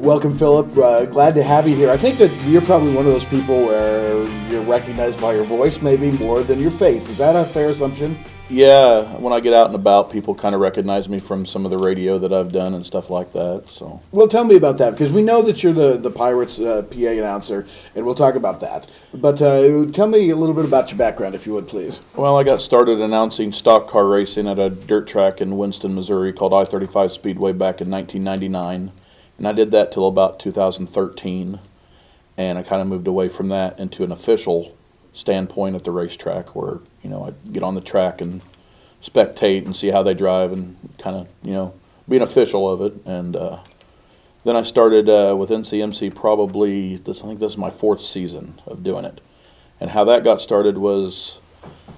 Welcome, Phillip. Glad to have you here. I think that you're probably one of those people where you're recognized by your voice maybe more than your face. Is that a fair assumption? Yeah, when I get out and about, people kind of recognize me from some of the radio that I've done and stuff like that. So, well, tell me about that, because we know that you're the Pirates PA announcer, and we'll talk about that. But tell me a little bit about your background, if you would, please. Well, I got started announcing stock car racing at a dirt track in Winston, Missouri called I-35 Speedway back in 1999, and I did that till about 2013, and I kind of moved away from that into an official standpoint at the racetrack where, I get on the track and spectate and see how they drive and kind of, be an official of it. And then I started with NCMC probably, I think this is my 4th season of doing it. And how that got started was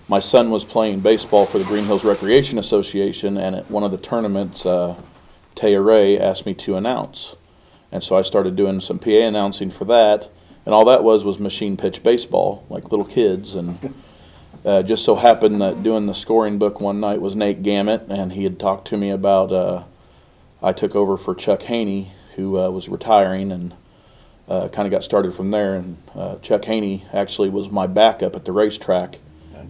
my son was playing baseball for the Green Hills Recreation Association, and at one of the tournaments, Taya Ray asked me to announce. And so I started doing some PA announcing for that, and all that was machine pitch baseball, like little kids. And just so happened that doing the scoring book one night was Nate Gammett, and he had talked to me about I took over for Chuck Haney, who was retiring, and kind of got started from there. And Chuck Haney actually was my backup at the racetrack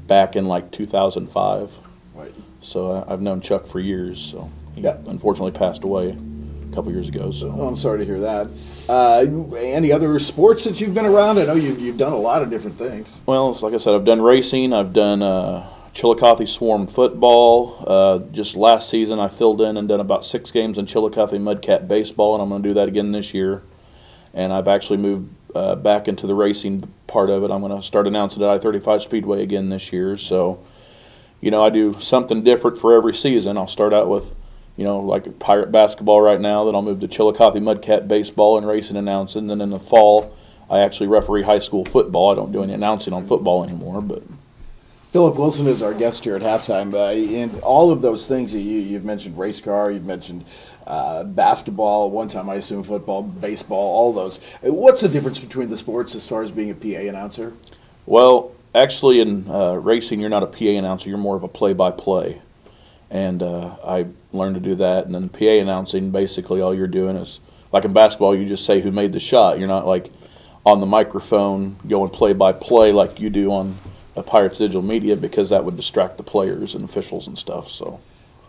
back in like 2005. Right. So I've known Chuck for years. So he unfortunately passed away a couple years ago. So I'm sorry to hear that. Any other sports that you've been around? I know you've done a lot of different things. Well, like I said, I've done racing. I've done Chillicothe Swarm football. Just last season, I filled in and done about 6 games in Chillicothe Mudcat baseball, and I'm going to do that again this year. And I've actually moved back into the racing part of it. I'm going to start announcing at I-35 Speedway again this year. So, I do something different for every season. I'll start out with like Pirate basketball right now, then I'll move to Chillicothe Mudcat baseball and racing announcing. Then in the fall, I actually referee high school football. I don't do any announcing on football anymore. But Phillip Wilson is our guest here at halftime. And all of those things, you've mentioned race car, you've mentioned basketball, one time I assume football, baseball, all those. What's the difference between the sports as far as being a PA announcer? Well, actually in racing, you're not a PA announcer. You're more of a play-by-play. And I learned to do that. And then PA announcing, basically all you're doing is, like in basketball, you just say who made the shot. You're not like on the microphone going play-by-play like you do on Pirates Digital Media, because that would distract the players and officials and stuff. So,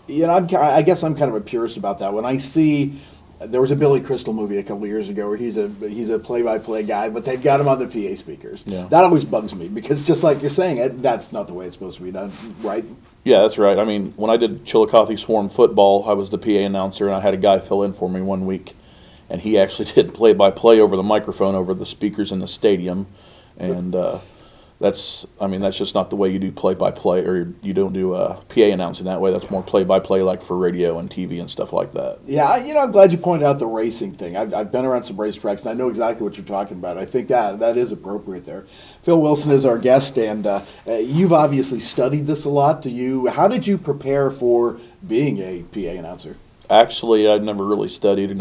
I guess I'm kind of a purist about that. When I see, there was a Billy Crystal movie a couple of years ago where he's a play-by-play guy, but they've got him on the PA speakers. Yeah. That always bugs me, because just like you're saying, that's not the way it's supposed to be done, right? Yeah, that's right. I mean, when I did Chillicothe Swarm football, I was the PA announcer, and I had a guy fill in for me one week, and he actually did play-by-play over the microphone over the speakers in the stadium, and that's just not the way you do play-by-play, or you don't do PA announcing that way. That's more play-by-play like for radio and TV and stuff like that. Yeah, I'm glad you pointed out the racing thing. I've been around some racetracks, and I know exactly what you're talking about. I think that is appropriate there. Phil Wilson is our guest, and you've obviously studied this a lot. How did you prepare for being a PA announcer? Actually, I've never really studied,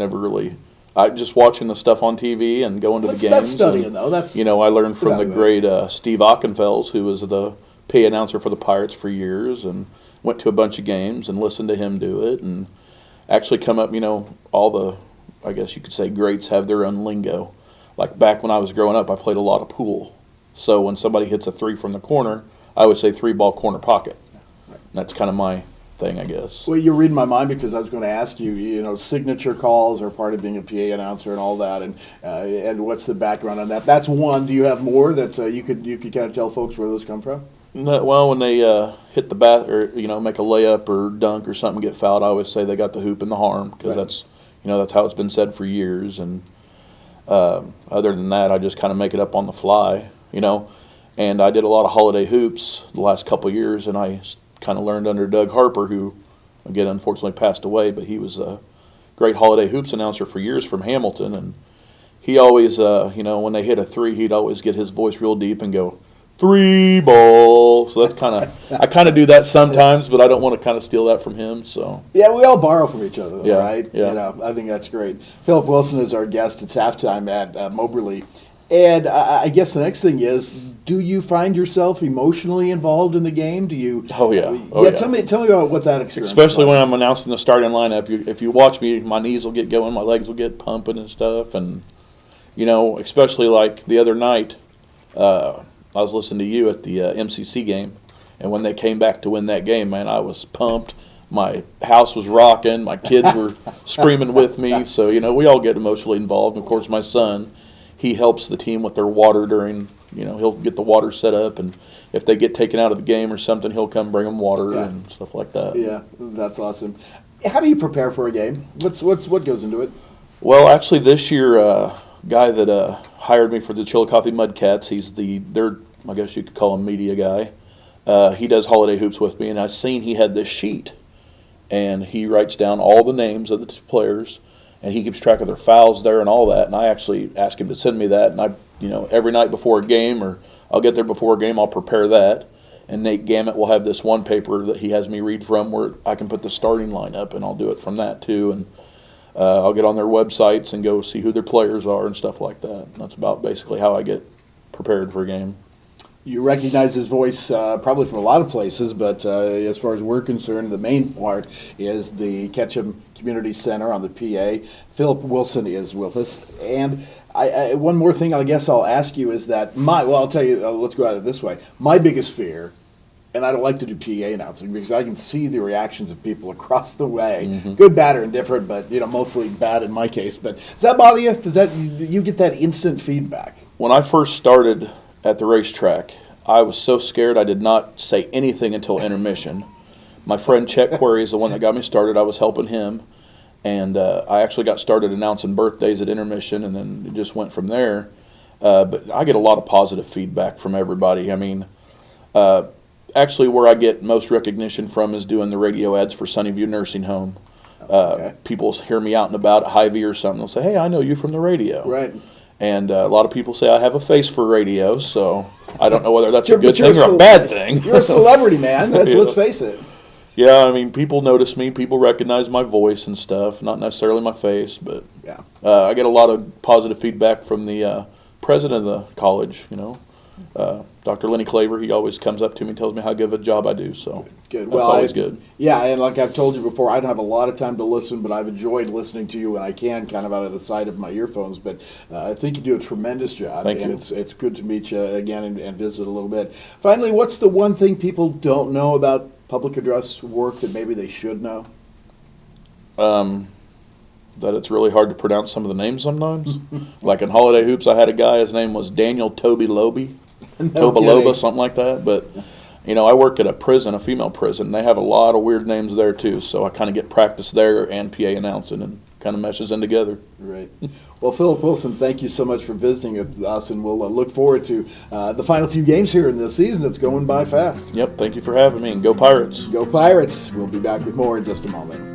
I just watching the stuff on TV and going to the games. That's studying, though. That's I learned from the great Steve Ockenfels, who was the PA announcer for the Pirates for years, and went to a bunch of games and listened to him do it, and actually come up. All the, I guess you could say, greats have their own lingo. Like back when I was growing up, I played a lot of pool. So when somebody hits a 3 from the corner, I would say 3-ball corner pocket. Right. And that's kind of my thing, I guess. Well, you're reading my mind, because I was going to ask you, signature calls are part of being a PA announcer and all that, and what's the background on that? That's one. Do you have more that you could kind of tell folks where those come from? No, well, when they hit the bat, or make a layup or dunk or something, get fouled, I always say they got the hoop and the harm, because that's that's how it's been said for years. And other than that, I just kind of make it up on the fly, And I did a lot of holiday hoops the last couple of years, and I kind of learned under Doug Harper, who, again, unfortunately passed away, but he was a great holiday hoops announcer for years from Hamilton, and he always, when they hit a 3, he'd always get his voice real deep and go, 3-ball. So that's I kind of do that sometimes, but I don't want to kind of steal that from him. So yeah, we all borrow from each other, though, right? Yeah. I think that's great. Phillip Wilson is our guest. It's halftime at Moberly. And I guess the next thing is, do you find yourself emotionally involved in the game? Do you? Oh yeah. Oh, yeah. Tell me about what that experience. Especially is when like. I'm announcing the starting lineup. If you watch me, my knees will get going, my legs will get pumping and stuff, and especially like the other night, I was listening to you at the MCC game, and when they came back to win that game, man, I was pumped. My house was rocking. My kids were screaming with me. So we all get emotionally involved. And of course, my son, he helps the team with their water during. He'll get the water set up, and if they get taken out of the game or something, he'll come bring them water and stuff like that. Yeah, that's awesome. How do you prepare for a game? What goes into it? Well, actually, this year, guy that hired me for the Chillicothe Mudcats, he's their, I guess you could call him, media guy. He does holiday hoops with me, and I seen he had this sheet, and he writes down all the names of the players, and he keeps track of their fouls there and all that. And I actually asked him to send me that, and every night before a game, or I'll get there before a game, I'll prepare that. And Nate Gammett will have this one paper that he has me read from where I can put the starting lineup, and I'll do it from that too. And I'll get on their websites and go see who their players are and stuff like that. And that's about basically how I get prepared for a game. You recognize his voice probably from a lot of places, but as far as we're concerned, the main part is the Ketcham Community Center on the PA. Phillip Wilson is with us. And one more thing I guess I'll ask you is that I'll tell you, let's go at it this way. My biggest fear, and I don't like to do PA announcing because I can see the reactions of people across the way, good, bad, or indifferent, but mostly bad in my case. But does that bother you? You get that instant feedback? When I first started at the racetrack, I was so scared I did not say anything until intermission. My friend Chet Query is the one that got me started. I was helping him, and I actually got started announcing birthdays at intermission, and then it just went from there. But I get a lot of positive feedback from everybody. I mean, actually where I get most recognition from is doing the radio ads for Sunnyview Nursing Home. Okay. People hear me out and about at Hy-Vee or something. They'll say, hey, I know you from the radio. Right. And a lot of people say I have a face for radio, so I don't know whether that's a good thing or a bad thing. You're a celebrity, man. Let's face it. Yeah, I mean, people notice me. People recognize my voice and stuff, not necessarily my face, but yeah. I get a lot of positive feedback from the president of the college, Dr. Lenny Claver. He always comes up to me and tells me how good of a job I do, so good. That's always good. Yeah, and like I've told you before, I don't have a lot of time to listen, but I've enjoyed listening to you when I can, kind of out of the side of my earphones. But I think you do a tremendous job. Thank and you. It's good to meet you again and visit a little bit. Finally, what's the one thing people don't know about public address work that maybe they should know? That it's really hard to pronounce some of the names sometimes. Like in Holiday Hoops, I had a guy, his name was Daniel Toby Loby. Tobaloba, something like that. But, I work at a prison, a female prison. They have a lot of weird names there, too. So I kind of get practice there and PA announcing, and kind of meshes in together. Right. Well, Phillip Wilson, thank you so much for visiting with us, and we'll look forward to the final few games here in this season. It's going by fast. Yep, thank you for having me, and go Pirates. Go Pirates. We'll be back with more in just a moment.